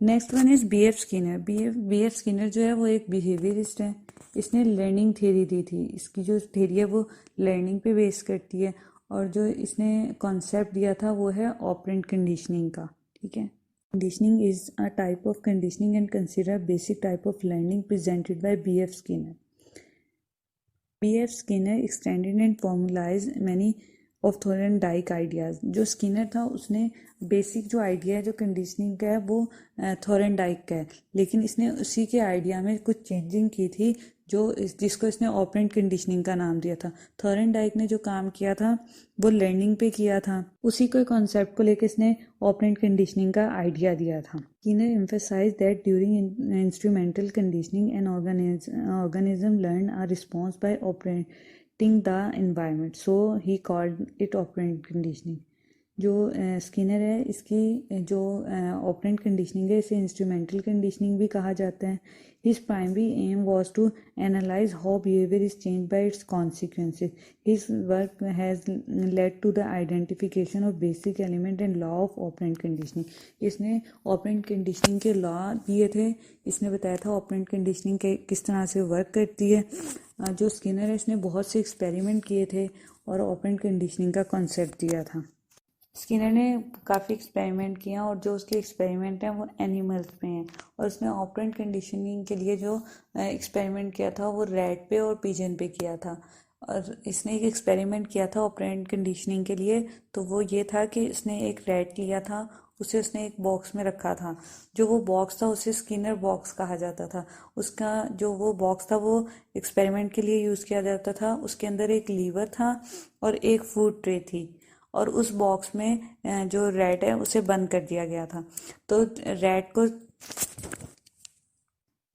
Next one is B F Skinner. B F Skinner जो है वो एक बिहेवियरिस्ट है। इसने लर्निंग थ्योरी दी थी। इसकी जो थ्योरी है वो लर्निंग पे बेस करती है, और जो इसने कॉन्सेप्ट दिया था वो है ऑपरेंट कंडीशनिंग का। ठीक है, conditioning is a type of conditioning and consider basic type of learning presented by B F Skinner. B.F. Skinner extended and formalized many of Thorndike ideas। जो स्किनर था उसने बेसिक जो आइडिया है जो conditioning का है वो थॉरेनडाइक का है, लेकिन इसने उसी के आइडिया में कुछ चेंजिंग की थी जिसको इसने ऑपरेंट कंडीशनिंग का नाम दिया था। थॉरेनडाइक ने जो काम किया था वो लर्निंग पे किया था, उसी को कॉन्सेप्ट को लेकर इसने ऑपरेंट कंडीशनिंग का आइडिया दिया था। Skinner emphasized that during instrumental conditioning an organism learn a response by operating the environment, so he called it operant conditioning। जो स्किनर है इसकी जो ऑपरेंट कंडीशनिंग है इसे इंस्ट्रूमेंटल कंडीशनिंग भी कहा जाता है। His primary aim was to analyse how behaviour is change by its consequences. His work has led to the identification of basic element and law of operant conditioning. इसने operant conditioning के law दिए थे। इसने बताया था operand conditioning के किस तरह से वर्क करती है। जो स्किनर है इसने बहुत से एक्सपेरिमेंट किए थे और ऑपरेंट कंडीशनिंग का कॉन्सेप्ट दिया था। स्किनर ने काफ़ी एक्सपेरिमेंट किया और जो उसके एक्सपेरिमेंट हैं वो एनिमल्स पे हैं, और उसने ऑपरेंट कंडीशनिंग के लिए जो एक्सपेरिमेंट किया था वो रैट पे और पिजन पे किया था। और इसने एक एक्सपेरिमेंट किया था ऑपरेंट कंडीशनिंग के लिए, तो वो ये था कि इसने एक रैट लिया था, उसे उसने एक बॉक्स में रखा था। जो वो बॉक्स था उसे स्किनर बॉक्स कहा जाता था। उसका जो वो बॉक्स था वो एक्सपेरिमेंट के लिए यूज़ किया जाता था। उसके अंदर एक लीवर था और एक फूड ट्रे थी, और उस बॉक्स में जो रैट है उसे बंद कर दिया गया था। तो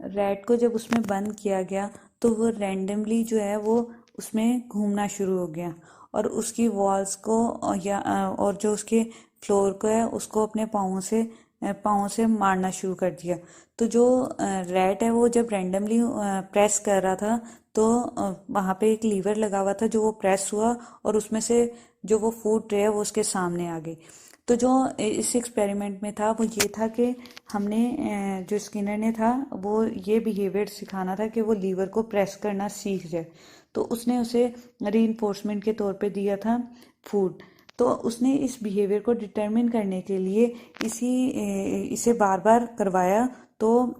रैट को जब उसमें बंद किया गया तो वो रैंडमली जो है वो उसमें घूमना शुरू हो गया, और उसकी वॉल्स को और जो उसके फ्लोर को है उसको अपने पाँव से मारना शुरू कर दिया। तो जो रैट है वो जब रैंडमली प्रेस कर रहा था तो वहाँ पे एक लीवर लगा हुआ था जो वो प्रेस हुआ, और उसमें से जो वो फूड ट्रे है वो उसके सामने आ गई। तो जो इस एक्सपेरिमेंट में था वो ये था कि हमने जो स्किनर ने था वो ये बिहेवियर सिखाना था कि वो लीवर को प्रेस करना सीख जाए। तो उसने उसे रीइंफोर्समेंट के तौर पे दिया था फूड। तो उसने इस बिहेवियर को डिटरमिन करने के लिए इसे बार बार करवाया। तो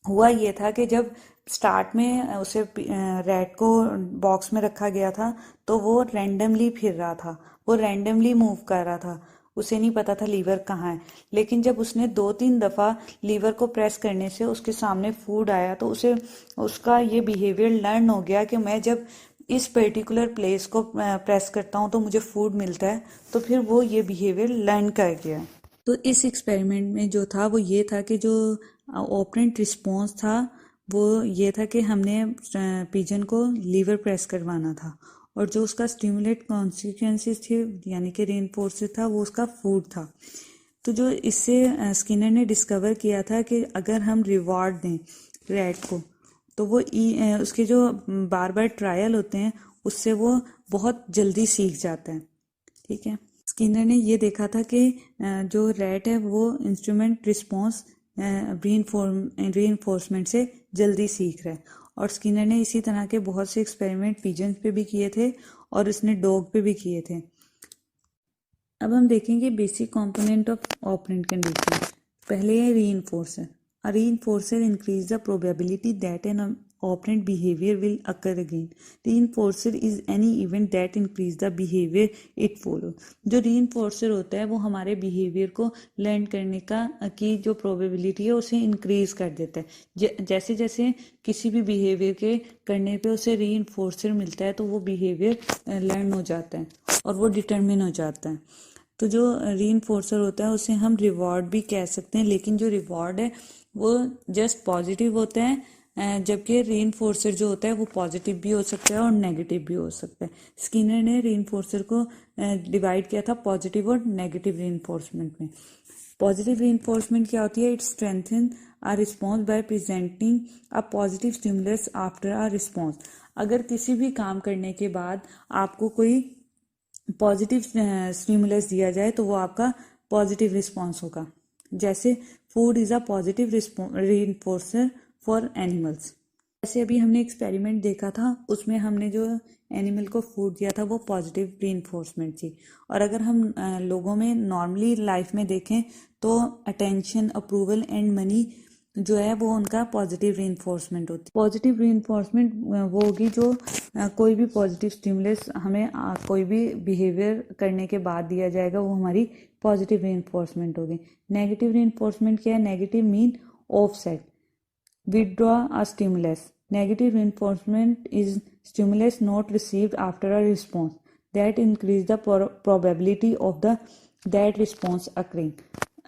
हुआ ये था कि जब स्टार्ट में उसे रैट को बॉक्स में रखा गया था तो वो रैंडमली फिर रहा था, वो रैंडमली मूव कर रहा था, उसे नहीं पता था लीवर कहाँ है। लेकिन जब उसने 2-3 दफ़ा लीवर को प्रेस करने से उसके सामने फूड आया तो उसे उसका ये बिहेवियर लर्न हो गया कि मैं जब इस पर्टिकुलर प्लेस को प्रेस करता हूँ तो मुझे फूड मिलता है। तो फिर वो ये बिहेवियर लर्न कर गया। तो इस एक्सपेरिमेंट में जो था वो ये था कि जो ऑपरेंट रिस्पॉन्स था वो ये था कि हमने पिजन को लीवर प्रेस करवाना था, और जो उसका स्टिमुलेट कॉन्सिक्वेंसेस थे यानी कि रेनफोर्सेस था वो उसका फूड था। तो जो इससे स्किनर ने डिस्कवर किया था कि अगर हम रिवॉर्ड दें रैट को तो वो उसके जो बार बार ट्रायल होते हैं उससे वो बहुत जल्दी सीख जाता है। ठीक है, स्किनर ने ये देखा था कि जो रैट है वो इंस्ट्रूमेंट रिस्पॉन्स रीइंफोर्समेंट से जल्दी सीख रहा है, और स्किनर ने इसी तरह के बहुत से एक्सपेरिमेंट पिजन्स पे भी किए थे और उसने डॉग पे भी किए थे। अब हम देखेंगे basic component of operant condition. पहले है reinforcer. A reinforcer increase the probability that an operant behavior will occur again। reinforcer is any event that increase the behavior it follow। जो reinforcer होता है वो हमारे behavior को learn करने की जो probability है उसे increase कर देता है। जैसे जैसे किसी भी behavior के करने पे उसे reinforcer मिलता है तो वो behavior learn हो जाता है और वो determine हो जाता है। तो जो रीइंफोर्सर होता है उसे हम रिवॉर्ड भी कह सकते हैं, लेकिन जो रिवॉर्ड है वो जस्ट पॉजिटिव होता है, जबकि रीइंफोर्सर जो होता है वो पॉजिटिव भी हो सकता है और नेगेटिव भी हो सकता है। स्किनर ने रीइंफोर्सर को डिवाइड किया था पॉजिटिव और नेगेटिव रीइंफोर्समेंट में। पॉजिटिव रीइंफोर्समेंट क्या होती है? It strengthen a response by presenting a positive stimulus after a response. अगर किसी भी काम करने के बाद आपको कोई पॉजिटिव स्टिमुलस दिया जाए तो वो आपका पॉजिटिव रिस्पॉन्स होगा। जैसे food is a positive reinforcer for animals. जैसे अभी हमने एक्सपेरिमेंट देखा था, उसमें हमने जो एनिमल को फूड दिया था वो पॉजिटिव रीइंफोर्समेंट थी। और अगर हम लोगों में नॉर्मली लाइफ में देखें तो अटेंशन, अप्रूवल एंड मनी जो है वो उनका पॉजिटिव रीइंफोर्समेंट होती है। पॉजिटिव रीइंफोर्समेंट वो होगी जो कोई भी पॉजिटिव स्टिमुलस हमें कोई भी बिहेवियर करने के बाद दिया जाएगा, वो हमारी पॉजिटिव रीइंफोर्समेंट होगी। नेगेटिव रीइंफोर्समेंट क्या है? Negative mean offset, withdraw a stimulus. Negative reinforcement is stimulus not received after a response that increase the probability of that response occurring.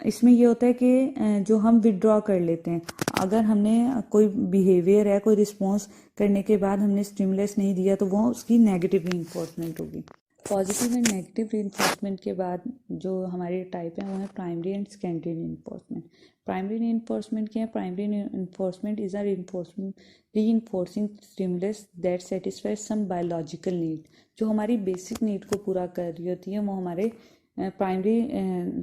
इसमें ये होता है कि जो हम विदड्रॉ कर लेते हैं, अगर हमने कोई बिहेवियर है, कोई रिस्पॉन्स करने के बाद हमने स्टिमुलस नहीं दिया तो वो उसकी नेगेटिव रीइंफोर्समेंट होगी। पॉजिटिव एंड नेगेटिव रीइंफोर्समेंट के बाद जो हमारे टाइप हैं वो है primary and secondary reinforcement. Primary reinforcement क्या है? Primary reinforcement is a reinforcing stimulus that satisfies some biological need. जो हमारी बेसिक नीड को पूरा कर रही होती है वो हमारे प्राइमरी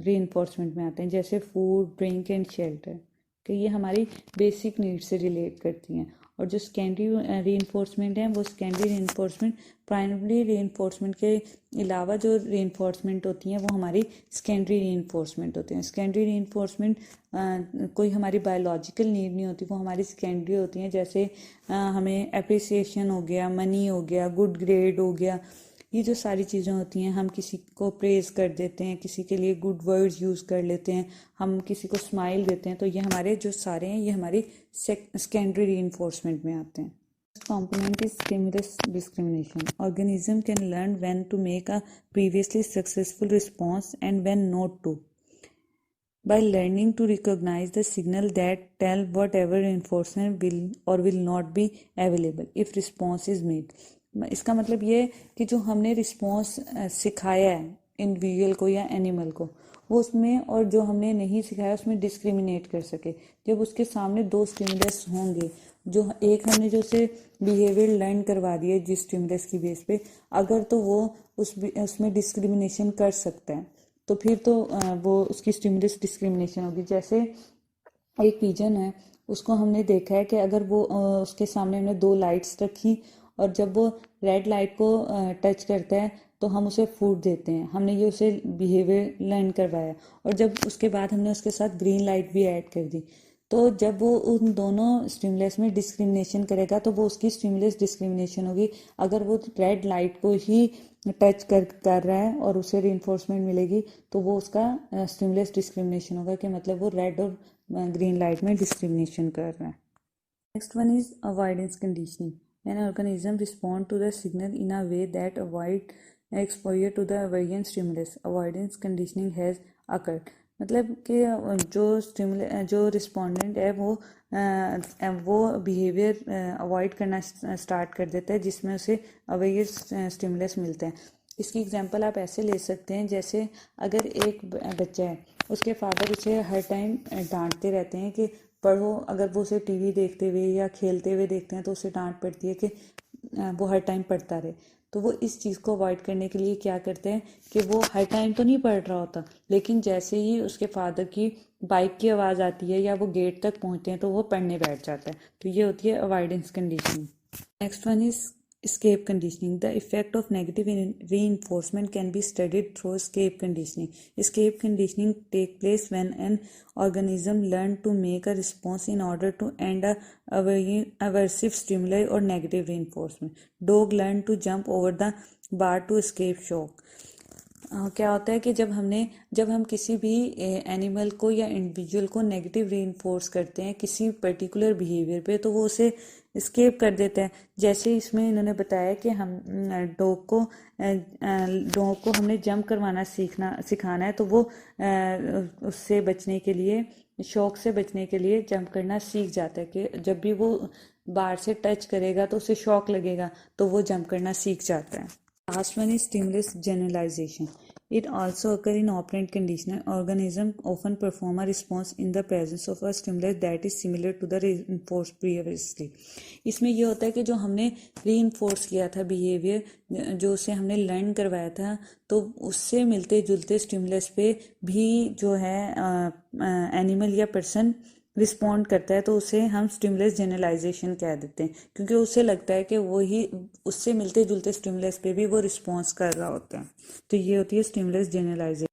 रीइंफोर्समेंट में आते हैं, जैसे फूड, ड्रिंक एंड शेल्टर, कि ये हमारी बेसिक नीड से रिलेट करती हैं। और जो सेकेंडरी रीइंफोर्समेंट है वो सेकेंडरी रीइंफोर्समेंट प्राइमरी रीइंफोर्समेंट के अलावा जो रीइंफोर्समेंट होती हैं वो हमारी सेकेंडरी रीइंफोर्समेंट होती हैं। सेकेंडरी रीइंफोर्समेंट कोई हमारी बायोलॉजिकल नीड नहीं होती, वो हमारी सेकेंडरी होती हैं। जैसे हमें अप्रिसिएशन हो गया, मनी हो गया, गुड ग्रेड हो गया, ये जो सारी चीज़ें होती हैं, हम किसी को प्रेज कर देते हैं, किसी के लिए गुड वर्ड्स यूज़ कर लेते हैं, हम किसी को स्माइल देते हैं, तो ये हमारे जो सारे हैं ये हमारी सेकेंडरी रीइंफोर्समेंट में आते हैं। Component is stimulus discrimination. Organism can learn when to make a previously successful response and when not to, by learning to recognize the signal that tell whatever reinforcement will or will not be available if response is made. इसका मतलब ये है कि जो हमने response सिखाया है individual को या एनिमल को, वो उसमें, और जो हमने नहीं सिखाया उसमें डिस्क्रिमिनेट कर सके। जब उसके सामने दो स्टिमुलस होंगे, जो एक हमने जो उसे बिहेवियर लर्न करवा दिया जिस स्टिमुलस की बेस पे, अगर तो वो उसमें डिस्क्रिमिनेशन कर सकता है तो फिर तो वो उसकी स्टिमुलस डिस्क्रिमिनेशन होगी। जैसे एक पिजन है, उसको हमने देखा है कि अगर वो उसके सामने हमने दो लाइट्स रखी और जब वो रेड लाइट को टच करता है तो हम उसे फूड देते हैं, हमने ये उसे बिहेवियर लर्न करवाया। और जब उसके बाद हमने उसके साथ ग्रीन लाइट भी ऐड कर दी, तो जब वो उन दोनों स्टिमुलस में डिस्क्रिमिनेशन करेगा तो वो उसकी स्टिमुलस डिस्क्रिमिनेशन होगी। अगर वो रेड लाइट को ही टच कर रहा है और उसे रीइंफोर्समेंट मिलेगी तो वो उसका स्टिमुलस डिस्क्रिमिनेशन होगा, कि मतलब वो रेड और ग्रीन लाइट में डिस्क्रिमिनेशन कर रहा है। Next one is avoidance conditioning. When organism respond to the signal in a way that avoid exposure to the aversion stimulus, avoidance conditioning has occurred. मतलब कि जो रिस्पोंडेंट है वो बिहेवियर अवॉइड करना स्टार्ट कर देता है जिसमें उसे अवेयर स्टिमुलस मिलते हैं। इसकी एग्जांपल आप ऐसे ले सकते हैं, जैसे अगर एक बच्चा है, उसके फादर उसे हर टाइम डांटते रहते हैं कि पढ़ो, अगर वो उसे टीवी देखते हुए या खेलते हुए देखते हैं तो उसे डांट पड़ती है कि वो हर टाइम पढ़ता रहे, तो वो इस चीज़ को अवॉइड करने के लिए क्या करते हैं कि वो हर टाइम तो नहीं पढ़ रहा होता, लेकिन जैसे ही उसके फादर की बाइक की आवाज़ आती है या वो गेट तक पहुंचते हैं तो वो पढ़ने बैठ जाता है। तो ये होती है avoidance conditioning. Next one is escape conditioning. The effect of negative reinforcement can be studied through escape conditioning. Escape conditioning take place when an organism learn to make a response in order to end a aversive stimuli or negative reinforcement. Dog learn to jump over the bar to escape shock. क्या होता है कि जब हम किसी भी animal को या इंडिविजुअल को नेगेटिव रीइंफोर्स करते हैं किसी पर्टिकुलर बिहेवियर पे, तो वो उसे स्केप कर देता है। जैसे इसमें इन्होंने बताया कि हम डॉग को हमने जंप करवाना सिखाना है, तो वो उससे बचने के लिए, शॉक से बचने के लिए जंप करना सीख जाता है कि जब भी वो बार से टच करेगा तो उसे शॉक लगेगा, तो वो जंप करना सीख जाता है। Last one is stimulus generalization. It also occur in operant condition. Organism often perform a response in the presence of a stimulus that is similar to the reinforced previously. इसमें ये होता है कि जो हमने reinforce किया था बिहेवियर, जो उसे हमने लर्न करवाया था, तो उससे मिलते जुलते स्टिमुलस पे भी जो है एनिमल या पर्सन रिस्पॉन्ड करता है, तो उसे हम स्टिमुलस जनरलाइजेशन कह देते हैं, क्योंकि उसे लगता है कि वही उससे मिलते जुलते स्टिमुलस पे भी वो रिस्पॉन्स कर रहा होता है। तो ये होती है स्टिमुलस जनरलाइजेशन।